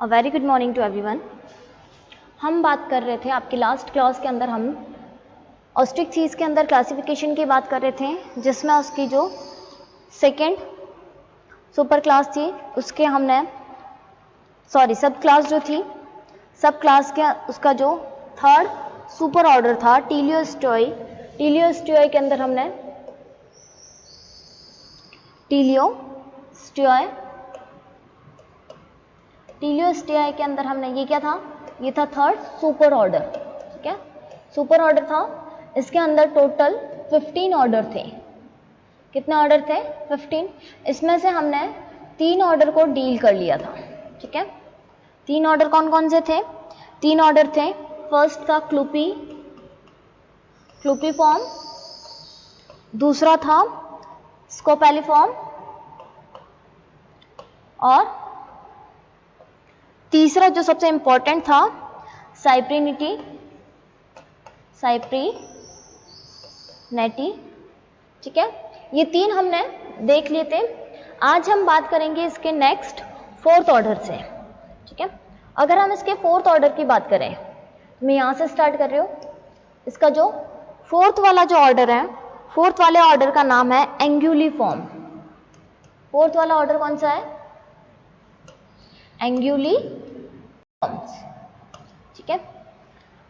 A very good morning to everyone. हम बात कर रहे थे आपकी लास्ट क्लास के अंदर, हम ऑस्ट्रिच के अंदर क्लासिफिकेशन की बात कर रहे थे, जिसमें उसकी जो सेकेंड सुपर क्लास थी उसके हमने सब क्लास जो थी, सब क्लास के उसका जो थर्ड सुपर ऑर्डर था टीलियोस्टोई के अंदर हमने टीलियोस्टोई के अंदर हमने ये क्या था, ये था थर्ड सुपर ऑर्डर। ठीक है, सुपर ऑर्डर था। इसके अंदर टोटल 15 ऑर्डर थे। कितने ऑर्डर थे? 15। इसमें से हमने 3 ऑर्डर को डील कर लिया था। ठीक है, 3 ऑर्डर कौन कौन से थे? 3 ऑर्डर थे। फर्स्ट था क्लूपी फॉर्म, दूसरा था स्कोपेलिफॉर्म और तीसरा जो सबसे इंपॉर्टेंट था साइप्रिनिटी। ठीक है, ये 3 हमने देख लिए थे। आज हम बात करेंगे इसके नेक्स्ट फोर्थ ऑर्डर से। ठीक है, अगर हम इसके फोर्थ ऑर्डर की बात करें तो मैं यहां से स्टार्ट कर रही हूं। इसका जो फोर्थ वाला जो ऑर्डर है, फोर्थ वाले ऑर्डर का नाम है एंग्यूलिफॉर्म। फोर्थ वाला ऑर्डर कौन सा है? एंग्यूलिफॉर्म्स। ठीक है,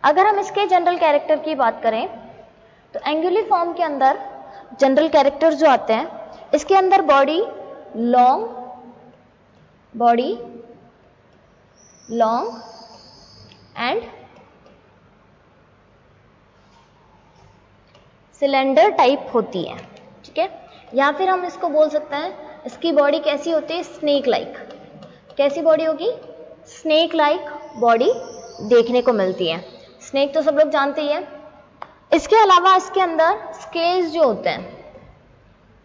अगर हम इसके जनरल कैरेक्टर की बात करें तो एंग्यूलिफॉर्म के अंदर जनरल कैरेक्टर्स जो आते हैं, इसके अंदर body long and cylinder type होती है। ठीक है, या फिर हम इसको बोल सकते हैं इसकी बॉडी कैसी होती है? Snake like. कैसी बॉडी होगी? स्नेक लाइक बॉडी देखने को मिलती है। स्नेक तो सब लोग जानते ही हैं। इसके अलावा इसके अंदर स्केल्स जो होते हैं,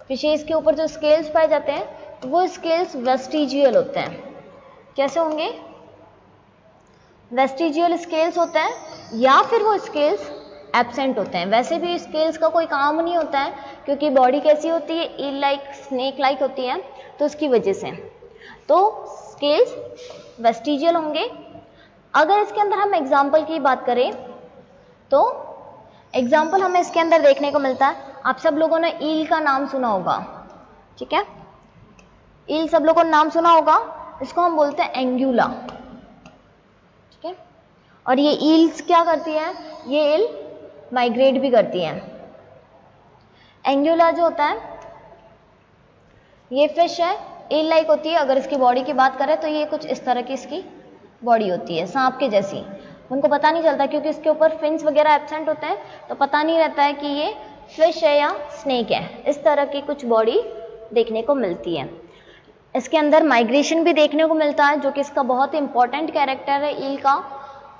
फिशेस के ऊपर जो स्केल्स पाए जाते हैं, वो स्केल्स वेस्टिजियल होते हैं। कैसे होंगे? वेस्टिजियल स्केल्स होते हैं, या फिर वो स्केल्स एब्सेंट होते हैं। वैसे भी स्केल्स का कोई काम नहीं होता है, क्योंकि बॉडी कैसी होती है? ईल लाइक, स्नेक लाइक होती है, तो उसकी वजह से तो स्केल्स वेस्टिजियल होंगे। अगर इसके अंदर हम एग्जाम्पल की बात करें तो एग्जाम्पल हमें इसके अंदर देखने को मिलता है। आप सब लोगों ने ईल का नाम सुना होगा। ठीक है, ईल सब लोगों ने नाम सुना होगा। इसको हम बोलते हैं एंग्यूला। ठीक है, और ये ईल्स क्या करती है? ये ईल माइग्रेट भी करती हैं। एंग्यूला जो होता है ये फिश है, ईल लाइक होती है। अगर इसकी बॉडी की बात करें तो ये कुछ इस तरह की इसकी बॉडी होती है, सांप के जैसी। उनको पता नहीं चलता क्योंकि इसके ऊपर फिन्स वगैरह एब्सेंट होते हैं, तो पता नहीं रहता है कि ये फिश है या स्नेक है। इस तरह की कुछ बॉडी देखने को मिलती है। इसके अंदर माइग्रेशन भी देखने को मिलता है, जो कि इसका बहुत इंपॉर्टेंट कैरेक्टर है ईल का,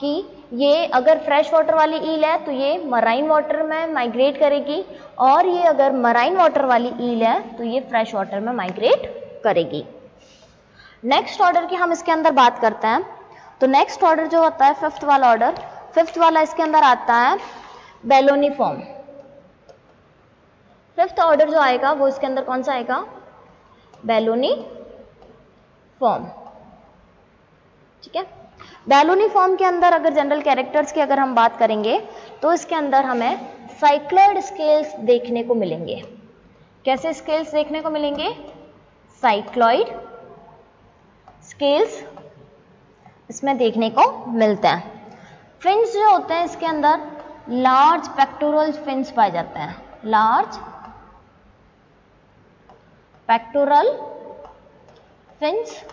कि ये अगर फ्रेश वाटर वाली ईल है तो ये मराइन वाटर में माइग्रेट करेगी, और ये अगर मराइन वाटर वाली ईल है तो ये फ्रेश वाटर में माइग्रेट करेगी। नेक्स्ट ऑर्डर की हम इसके अंदर बात करते हैं तो नेक्स्ट ऑर्डर जो होता है फिफ्थ वाला ऑर्डर, फिफ्थ वाला इसके अंदर आता है बेलोनिफॉर्म। फिफ्थ ऑर्डर जो आएगा वो इसके अंदर कौन सा आएगा? बेलोनिफॉर्म। ठीक है, बेलोनिफॉर्म के अंदर अगर जनरल कैरेक्टर्स की अगर हम बात करेंगे तो इसके अंदर हमें साइक्लॉइड स्केल्स देखने को मिलेंगे। कैसे स्केल्स देखने को मिलेंगे? साइक्लॉइड स्केल्स इसमें देखने को मिलता है। फिन्स जो होते हैं इसके अंदर लार्ज पेक्टोरल फिन्स पाए जाते हैं। लार्ज पेक्टोरल फिन्स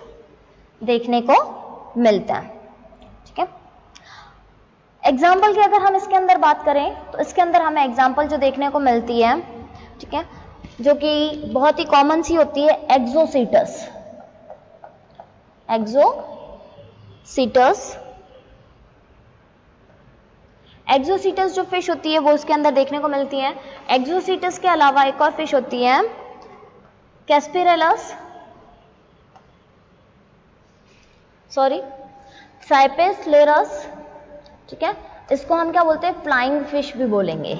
देखने को मिलता है। ठीक है, एग्जाम्पल की अगर हम इसके अंदर बात करें तो इसके अंदर हमें एग्जाम्पल जो देखने को मिलती है, ठीक है, जो कि बहुत ही कॉमन सी होती है, एक्सोसीटस। एक्सोसीटस जो फिश होती है वो उसके अंदर देखने को मिलती है। एक्सोसीटस के अलावा एक और फिश होती है साइपेसलेरस। ठीक है, इसको हम क्या बोलते हैं? फ्लाइंग फिश भी बोलेंगे।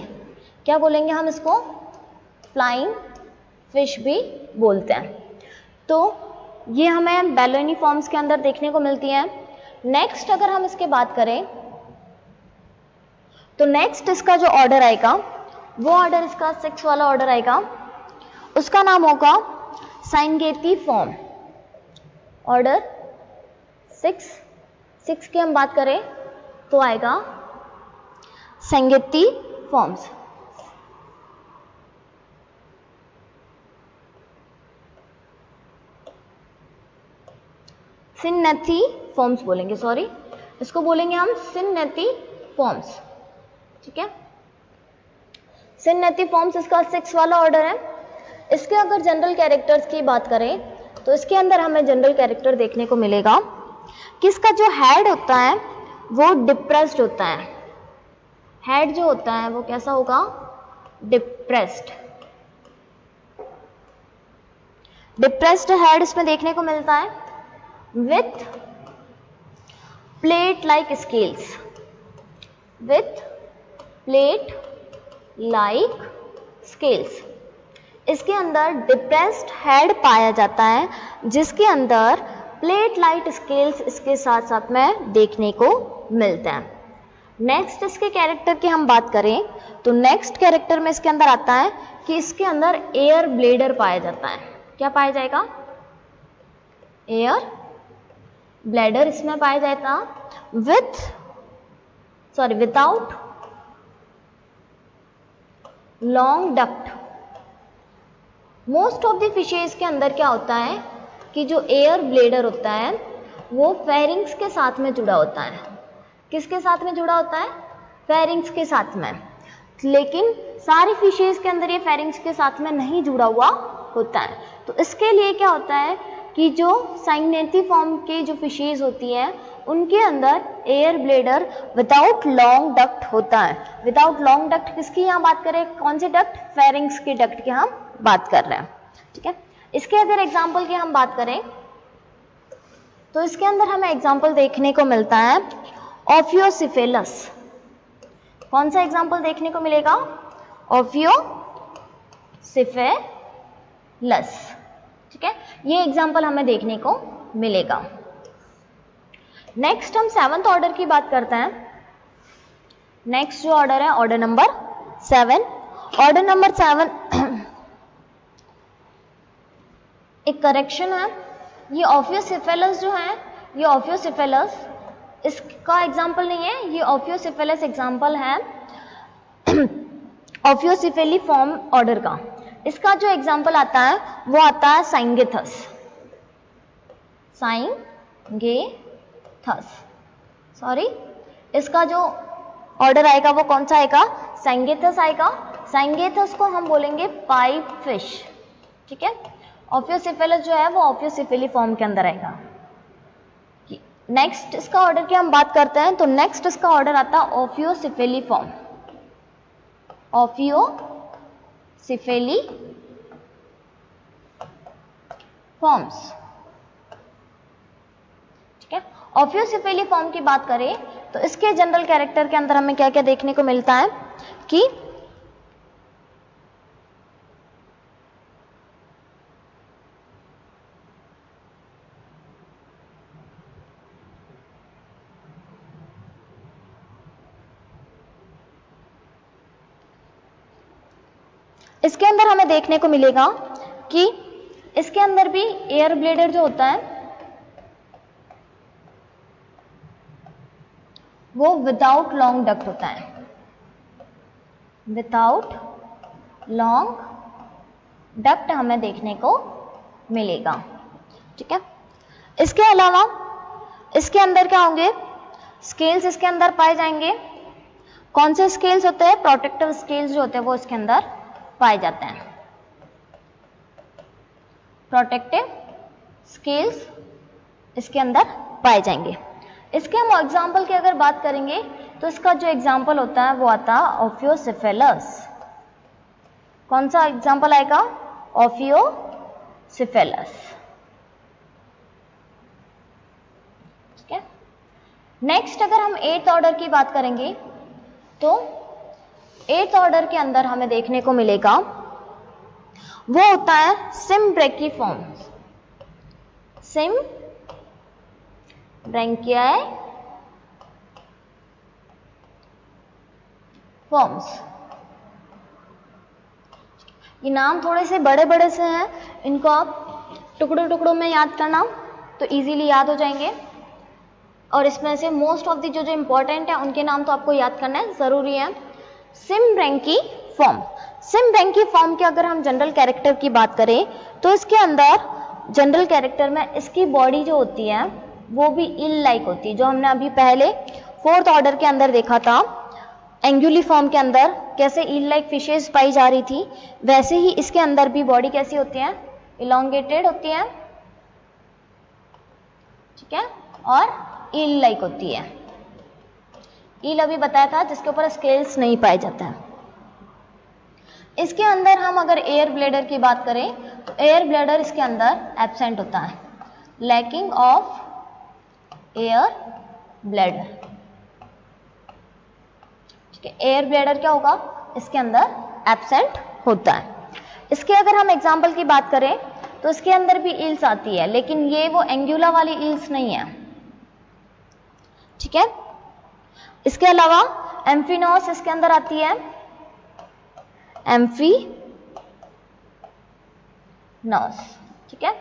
क्या बोलेंगे हम इसको? फ्लाइंग फिश भी बोलते हैं। तो ये हमें बेलोनी फॉर्म्स के अंदर देखने को मिलती हैं। नेक्स्ट अगर हम इसके बात करें तो नेक्स्ट इसका जो ऑर्डर आएगा वो ऑर्डर इसका 6 वाला ऑर्डर आएगा, उसका नाम होगा साइनगेती फॉर्म। ऑर्डर 6 की हम बात करें तो आएगा साइनगेती फॉर्म्स। सिन्नती फॉर्म्स बोलेंगे, सॉरी इसको बोलेंगे हम सिन्नती फॉर्म्स। ठीक है, सिन्नती फॉर्म्स इसका 6 वाला ऑर्डर है। इसके अगर जनरल कैरेक्टर्स की बात करें तो इसके अंदर हमें जनरल कैरेक्टर देखने को मिलेगा कि इसका जो हेड होता है वो डिप्रेस्ड होता है। हेड जो होता है वो कैसा होगा? डिप्रेस्ड। डिप्रेस्ड हेड इसमें देखने को मिलता है with plate like scales, with plate like scales. इसके अंदर डिप्रेस्ड हेड पाया जाता है जिसके अंदर प्लेट लाइट स्केल्स इसके साथ साथ में देखने को मिलते हैं। नेक्स्ट इसके कैरेक्टर की हम बात करें तो नेक्स्ट कैरेक्टर में इसके अंदर आता है कि इसके अंदर एयर ब्लेडर पाया जाता है। क्या पाया जाएगा? एयर ब्लेडर इसमें पाया जाता without long duct. Most of the fishes के अंदर क्या होता है कि जो एयर ब्लेडर होता है वो फेरिंग्स के साथ में जुड़ा होता है। किसके साथ में जुड़ा होता है? फेरिंग्स के साथ में। लेकिन सारी फिशेज के अंदर ये फेरिंग्स के साथ में नहीं जुड़ा हुआ होता है। तो इसके लिए क्या होता है कि जो साइनगेती फॉर्म की जो फिशेज होती हैं उनके अंदर air bladder without long duct होता है। विदाउट लॉन्ग डक्ट किसकी यहाँ बात करें? कौन से डक्ट? फेरिंग्स के डक्ट की हम बात कर रहे हैं। ठीक है, इसके अगर एग्जाम्पल की हम बात करें तो इसके अंदर हमें एग्जाम्पल देखने को मिलता है ऑफियोसिफेलस। कौन सा एग्जाम्पल देखने को मिलेगा? ऑफियोसिफेलस। ठीक है, ये एग्जाम्पल हमें देखने को मिलेगा। नेक्स्ट हम 7th ऑर्डर की बात करते हैं। नेक्स्ट जो ऑर्डर है ऑर्डर नंबर 7। ऑर्डर नंबर 7 एक करेक्शन है। ये ऑफियोसिफेलस जो है, ये ऑफियोसिफेलस इसका एग्जाम्पल नहीं है, ये ऑफियोसिफेलस एग्जाम्पल है ऑफियोसिफेली फॉर्म ऑर्डर का। इसका जो एग्जाम्पल आता है वो आता है साइनगेथस। सॉरी, इसका जो ऑर्डर आएगा वो कौन सा आएगा? साइनगेथस आएगा। साइनगेथस को हम बोलेंगे पाइप फिश। ठीक है, ऑफियोसिफेलस जो है वो ऑफियोसिफेली फॉर्म के अंदर आएगा। नेक्स्ट इसका ऑर्डर की हम बात करते हैं तो नेक्स्ट इसका ऑर्डर आता है ऑफियोसिफेली फॉर्म। ऑफियोसिफेली फॉर्म्स। ठीक है, ऑफियोसिफेली फॉर्म की बात करें तो इसके जनरल कैरेक्टर के अंदर हमें क्या क्या देखने को मिलता है कि इसके अंदर हमें देखने को मिलेगा कि इसके अंदर भी एयर ब्लेडर जो होता है वो विदाउट लॉन्ग डक्ट होता है। विदाउट लॉन्ग डक्ट हमें देखने को मिलेगा। ठीक है, इसके अलावा इसके अंदर क्या होंगे? स्केल्स इसके अंदर पाए जाएंगे। कौन से स्केल्स होते हैं? प्रोटेक्टिव स्केल्स जो होते हैं वो इसके अंदर पाए जाते हैं। प्रोटेक्टिव स्केल्स इसके अंदर पाए जाएंगे। इसके हम एग्जाम्पल की अगर बात करेंगे तो इसका जो एग्जाम्पल होता है वो आता है ऑफियोसिफेलस। कौन सा एग्जाम्पल आएगा? ऑफियोसिफेलस। ठीक है, नेक्स्ट अगर हम 8th ऑर्डर की बात करेंगे तो 8th ऑर्डर के अंदर हमें देखने को मिलेगा वो होता है सिम्ब्रेकिफॉर्म। SIM ब्रैंकियाई forms. ये नाम थोड़े से बड़े बड़े से हैं, इनको आप टुकड़ों टुकड़ों में याद करना तो इजीली याद हो जाएंगे। और इसमें से मोस्ट ऑफ द जो इंपॉर्टेंट है उनके नाम तो आपको याद करना है, ज़रूरी है। सिम ब्रैंकी फॉर्म। सिम ब्रैंकी फॉर्म के अगर हम जनरल कैरेक्टर की बात करें तो इसके अंदर जनरल कैरेक्टर में इसकी बॉडी जो होती है वो भी इल लाइक होती है, जो हमने अभी पहले फोर्थ ऑर्डर के अंदर देखा था। एंगुलिफॉर्म के अंदर कैसे ईल लाइक फिशेस पाई जा रही थी, वैसे ही इसके अंदर भी बॉडी कैसी होती है, इलोंगेटेड होती है, ठीक है, और ईल लाइक होती है। ईल अभी बताया था जिसके ऊपर स्केल्स नहीं पाए जाते हैं। इसके अंदर हम अगर एयर ब्लैडर की बात करें तो एयर ब्लैडर इसके अंदर एब्सेंट होता है, lacking of air bladder. Air bladder क्या होगा, इसके अंदर एब्सेंट होता है। इसके अगर हम एग्जाम्पल की बात करें तो इसके अंदर भी ईल्स आती है, लेकिन ये वो एंगुला वाली ईल्स नहीं है, ठीक है। इसके अलावा एम्फिनोस इसके अंदर आती है, एम्फीनोस, ठीक है।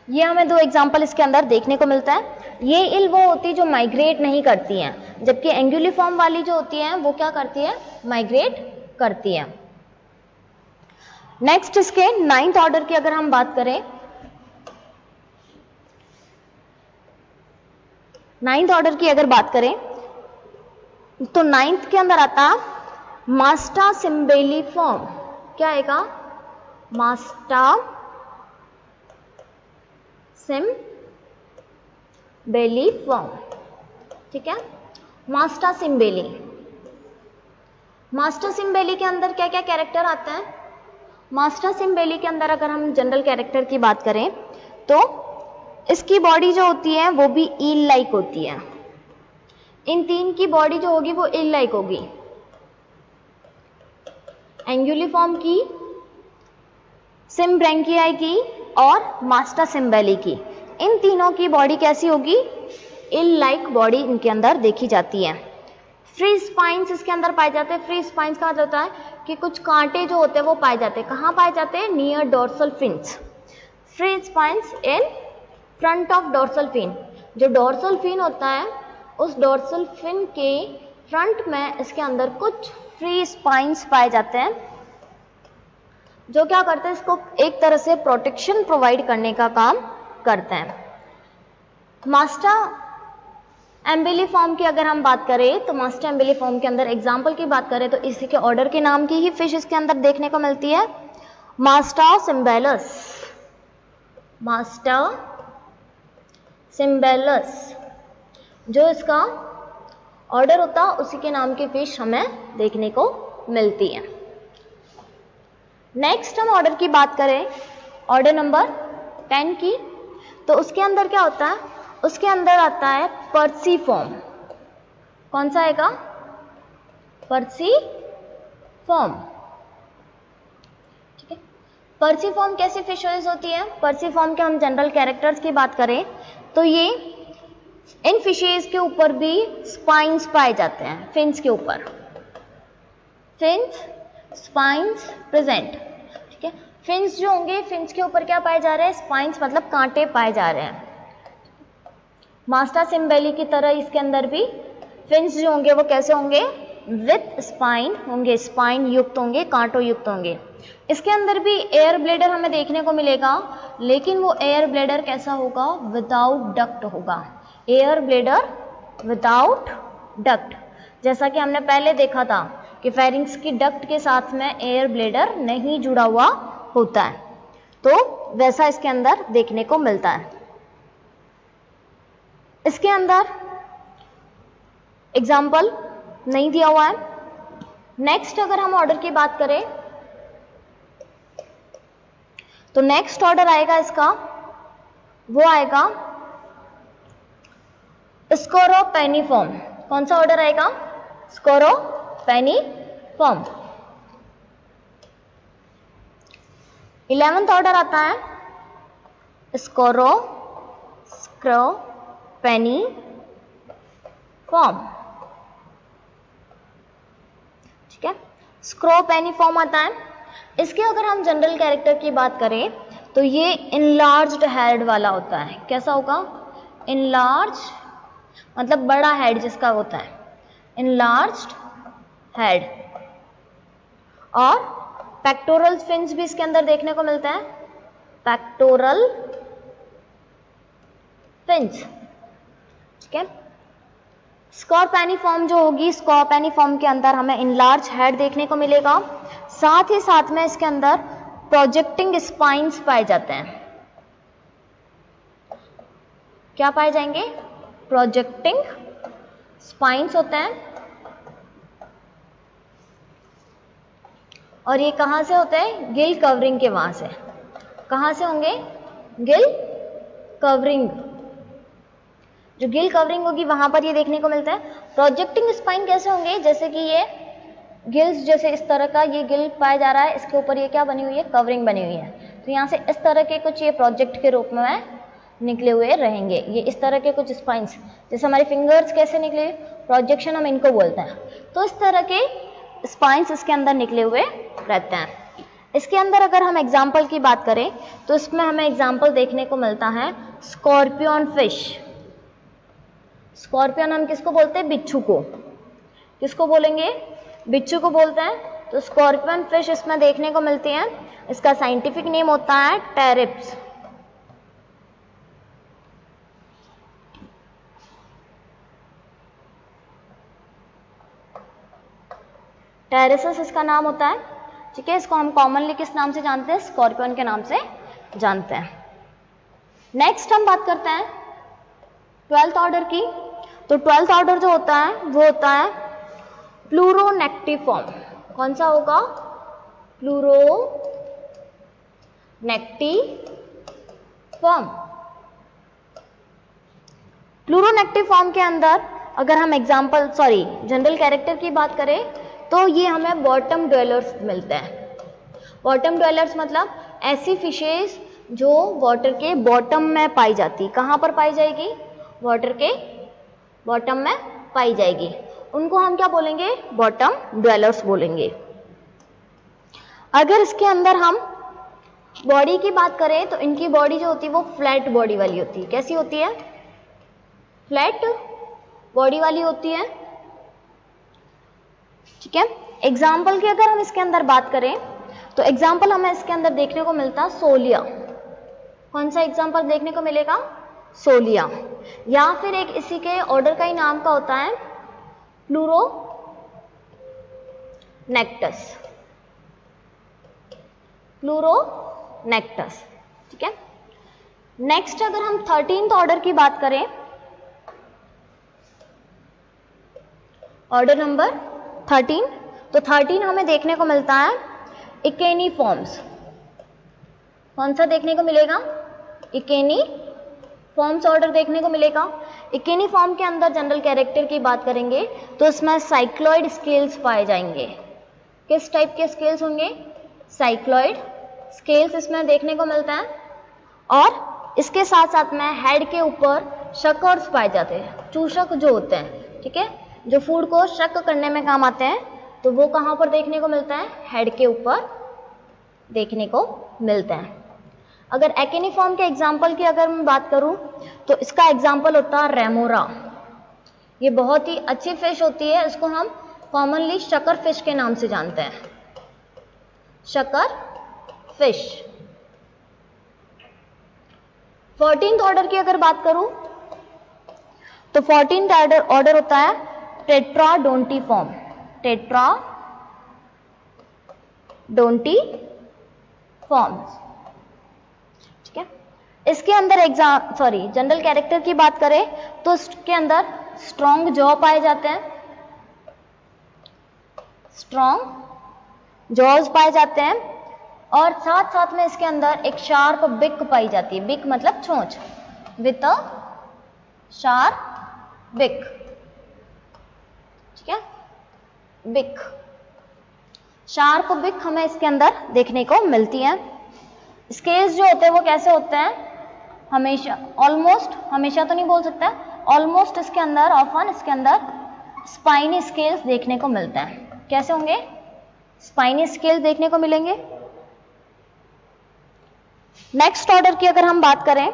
ये हमें दो एग्जाम्पल इसके अंदर देखने को मिलता है। ये इल वो होती है जो माइग्रेट नहीं करती हैं, जबकि एंगुलिफॉर्म वाली जो होती हैं वो क्या करती है, माइग्रेट करती है। नेक्स्ट इसके नाइन्थ ऑर्डर की अगर हम बात करें, नाइन्थ ऑर्डर की अगर बात करें तो नाइन्थ के अंदर आता मास्टा सिम्बेलिफॉर्म। क्या आएगा, मास्टा सिम्बेलिफॉर्म, ठीक है। मास्टा सिम्बेली, मास्टा सिम्बेली के अंदर क्या क्या कैरेक्टर आते हैं। मास्टा सिम्बेली के अंदर अगर हम जनरल कैरेक्टर की बात करें तो इसकी बॉडी जो होती है वो भी ईल लाइक होती है। इन तीन की बॉडी जो होगी वो ईल लाइक होगी, एंगुलिफॉर्म की, सिम ब्रैंकियाई की और मास्टा सिम्बेली की। इन तीनों की बॉडी कैसी होगी, इल लाइक बॉडी इनके अंदर देखी जाती है। फ्री स्पाइन्स इसके अंदर पाए जाते हैं। फ्री स्पाइन्स कहा जाता है कि कुछ कांटे जो होते हैं वो पाए जाते हैं। कहाँ पाए जाते हैं, near dorsal fins. Free spines in front of dorsal fin. जो डोर्सल फिन होता है उस डोर्सल फिन के फ्रंट में इसके अंदर कुछ फ्री स्पाइन्स पाए जाते हैं, जो क्या करते हैं, इसको एक तरह से प्रोटेक्शन प्रोवाइड करने का काम करते हैं। मास्टा एम्बेलिफॉर्म की अगर हम बात करें तो मास्टा एम्बेलिफॉर्म के अंदर एग्जाम्पल की बात करें तो इसी के ऑर्डर के नाम की ही फिश इसके अंदर देखने को मिलती है, मास्टा सिम्बेलस। मास्टा सिम्बेलस जो इसका ऑर्डर होता है उसी के नाम की फिश हमें देखने को मिलती है। नेक्स्ट हम ऑर्डर की बात करें, ऑर्डर नंबर 10 की, तो उसके अंदर क्या होता है, उसके अंदर आता है पर्सीफॉर्म। कौन सा आएगा, पर्सीफॉर्म, ठीक है। पर्सीफॉर्म कैसी फिशेस होती है, पर्सीफॉर्म के हम जनरल कैरेक्टर्स की बात करें तो ये इन फिशेस के ऊपर भी स्पाइन्स पाए जाते हैं, फिन्स के ऊपर, फिन्स स्पाइन्स प्रेजेंट, ठीक है। फिन्स जो होंगे, फिन्स के ऊपर क्या पाए जा रहे हैं, स्पाइन्स मतलब कांटे पाए जा रहे हैं। मास्टा सिम्बेली की तरह इसके अंदर भी फिन्स जो होंगे वो कैसे होंगे, विथ स्पाइन होंगे, स्पाइन युक्त होंगे, कांटों युक्त होंगे। इसके अंदर भी एयर ब्लैडर हमें देखने को मिलेगा, लेकिन वो एयर ब्लैडर कैसा होगा, विदाउट डक्ट होगा। एयर ब्लैडर विदाउट डक्ट, जैसा कि हमने पहले देखा था कि फेरिंग्स की डक्ट के साथ में एयर ब्लैडर नहीं जुड़ा हुआ होता है, तो वैसा इसके अंदर देखने को मिलता है। इसके अंदर एग्जाम्पल नहीं दिया हुआ है। नेक्स्ट अगर हम ऑर्डर की बात करें तो नेक्स्ट ऑर्डर आएगा इसका, वो आएगा स्कोरोपेनिफॉर्म। कौन सा ऑर्डर आएगा, स्कोरोपेनिफॉर्म। 11वां ऑर्डर आता है स्कोरोपेनिफॉर्म। स्क्रोपेनिफॉर्म, ठीक है, स्क्रोपेनिफॉर्म आता है। इसके अगर हम जनरल कैरेक्टर की बात करें तो ये इनलार्ज्ड हेड वाला होता है। कैसा होगा? इनलार्ज मतलब बड़ा हेड जिसका होता है, इनलार्ज्ड हेड। और पेक्टोरल फिन्स भी इसके अंदर देखने को मिलते हैं, पेक्टोरल फिन्स, ठीक है। स्कॉर्पेनिफॉर्म जो होगी, स्कॉर्पेनिफॉर्म के अंदर हमें इनलार्ज हेड देखने को मिलेगा, साथ ही साथ में इसके अंदर प्रोजेक्टिंग स्पाइन्स पाए जाते हैं। क्या पाए जाएंगे? प्रोजेक्टिंग स्पाइन्स होते हैं। और ये कहां से होते हैं? गिल कवरिंग के वहां से। कहां से होंगे? गिल कवरिंग, जो गिल कवरिंग होगी वहां पर ये देखने को मिलता है। प्रोजेक्टिंग स्पाइन कैसे होंगे? जैसे कि ये गिल्स, जैसे इस तरह का ये गिल पाया जा रहा है, इसके ऊपर ये क्या बनी हुई है? कवरिंग बनी हुई है। तो यहाँ से इस तरह के कुछ ये प्रोजेक्ट के रूप में निकले हुए रहेंगे। ये इस तरह के कुछ स्पाइन्स, जैसे हमारे फिंगर्स कैसे निकले, प्रोजेक्शन हम इनको बोलते हैं। तो इस तरह के स्पाइन्स इसके अंदर निकले हुए रहते हैं। इसके अंदर अगर हम एग्जाम्पल की बात करें तो इसमें हमें एग्जाम्पल देखने को मिलता है स्कॉर्पियन फिश। स्कॉर्पियन हम किसको बोलते हैं? बिच्छू को। किसको बोलेंगे? बिच्छू को बोलते हैं। तो स्कॉर्पियन फिश इसमें देखने को मिलती है। इसका साइंटिफिक नेम होता है टेरिप्स। टेरिसस इसका नाम होता है, ठीक है। इसको हम कॉमनली किस नाम से जानते हैं? स्कॉर्पियन के नाम से जानते हैं। नेक्स्ट हम बात करते हैं 12th ऑर्डर की। तो 12th ऑर्डर जो होता है वो होता है प्लूरोनेक्टिफॉर्म। कौन सा होगा? प्लूरोनेक्टिफॉर्म। प्लूरोनेक्टिफॉर्म के अंदर अगर हम जनरल कैरेक्टर की बात करें तो ये हमें बॉटम ड्वेलर्स मिलते हैं। बॉटम ड्वेलर्स मतलब ऐसी फिशेस जो वाटर के बॉटम में पाई जाती। कहाँ पर पाई जाएगी? वाटर के बॉटम में पाई जाएगी। उनको हम क्या बोलेंगे? बॉटम ड्वेलर्स बोलेंगे। अगर इसके अंदर हम बॉडी की बात करें तो इनकी बॉडी जो होती है वो फ्लैट बॉडी वाली होती है। कैसी होती है? फ्लैट बॉडी वाली होती है, ठीक है। एग्जाम्पल की अगर हम इसके अंदर बात करें तो एग्जाम्पल हमें इसके अंदर देखने को मिलता सोलिया। कौन सा एग्जाम्पल देखने को मिलेगा? सोलिया। या फिर एक इसी के ऑर्डर का ही नाम का होता है प्लूरोनेक्टस। प्लूरोनेक्टस, ठीक है। नेक्स्ट अगर हम 13th ऑर्डर की बात करें, ऑर्डर नंबर 13, तो 13 हमें देखने को मिलता है इकेनीफॉर्म्स। कौन सा देखने को मिलेगा? इकेनीफॉर्म्स ऑर्डर देखने को मिलेगा। इकेनीफॉर्म के अंदर जनरल कैरेक्टर की बात करेंगे तो इसमें साइक्लॉइड स्केल्स पाए जाएंगे। किस टाइप के स्केल्स होंगे? साइक्लॉइड स्केल्स इसमें देखने को मिलता है। और इसके साथ साथ में हेड के ऊपर शकर्स पाए जाते हैं, चूषक जो होते हैं, ठीक है, जो फूड को शक करने में काम आते हैं। तो वो कहाँ पर देखने को मिलता है? हेड के ऊपर देखने को मिलते हैं। अगर एकेनीफॉर्म के एग्जाम्पल की अगर मैं बात करूं तो इसका एग्जाम्पल होता है रेमोरा। ये बहुत ही अच्छी फिश होती है, इसको हम कॉमनली शकर फिश के नाम से जानते हैं। शकर फिश। 14th ऑर्डर की अगर बात करूं तो 14th ऑर्डर होता है टेट्राडोंटिफॉर्म। टेट्राडोंटिफॉर्म्स, ठीक है। इसके अंदर जनरल कैरेक्टर की बात करें तो इसके अंदर स्ट्रॉन्ग जॉ पाए जाते हैं, स्ट्रॉन्ग जॉज पाए जाते हैं। और साथ साथ में इसके अंदर एक शार्प बिक पाई जाती है। बिक मतलब चोंच, विथ अ शार्प बिक, ठीक है। बिक, शार्प बिक हमें इसके अंदर देखने को मिलती है। स्केल्स जो होते हैं वो कैसे होते हैं? हमेशा, ऑलमोस्ट, हमेशा तो नहीं बोल सकता, ऑलमोस्ट इसके अंदर, ऑफन इसके अंदर स्पाइनी स्केल्स देखने को मिलते हैं। कैसे होंगे? स्पाइनी स्केल देखने को मिलेंगे। नेक्स्ट ऑर्डर की अगर हम बात करें,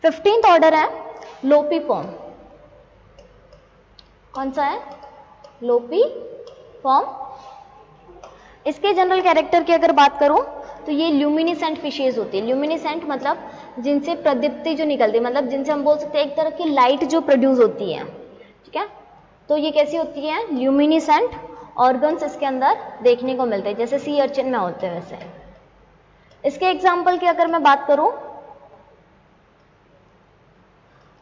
फिफ्टींथ ऑर्डर है लोपी फॉर्म। कौन सा है? लोपी फॉर्म। इसके जनरल कैरेक्टर की अगर बात करूं तो ये ल्यूमिनिसेंट फिशेज होती है। ल्यूमिनिसेंट मतलब जिनसे प्रदीप्ति जो निकलती है, मतलब जिनसे हम बोल सकते हैं एक तरह की लाइट जो प्रोड्यूस होती है, ठीक है। तो ये कैसी होती है? ल्यूमिनिसेंट ऑर्गन्स इसके अंदर देखने को मिलते हैं, जैसे सी अर्चिन में होते हैं वैसे। इसके एग्जाम्पल की अगर मैं बात करूं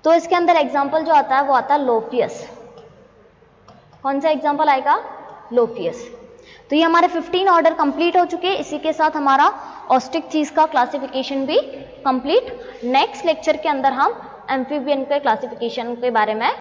तो इसके अंदर एग्जाम्पल जो आता है वो आता है लोफियस। कौन सा एग्जाम्पल आएगा? लोफियस। तो ये हमारे 15 ऑर्डर कंप्लीट हो चुके हैं। इसी के साथ हमारा ऑस्ट्रिच का क्लासिफिकेशन भी कंप्लीट। नेक्स्ट लेक्चर के अंदर हम एम्फीबियन के क्लासिफिकेशन के बारे में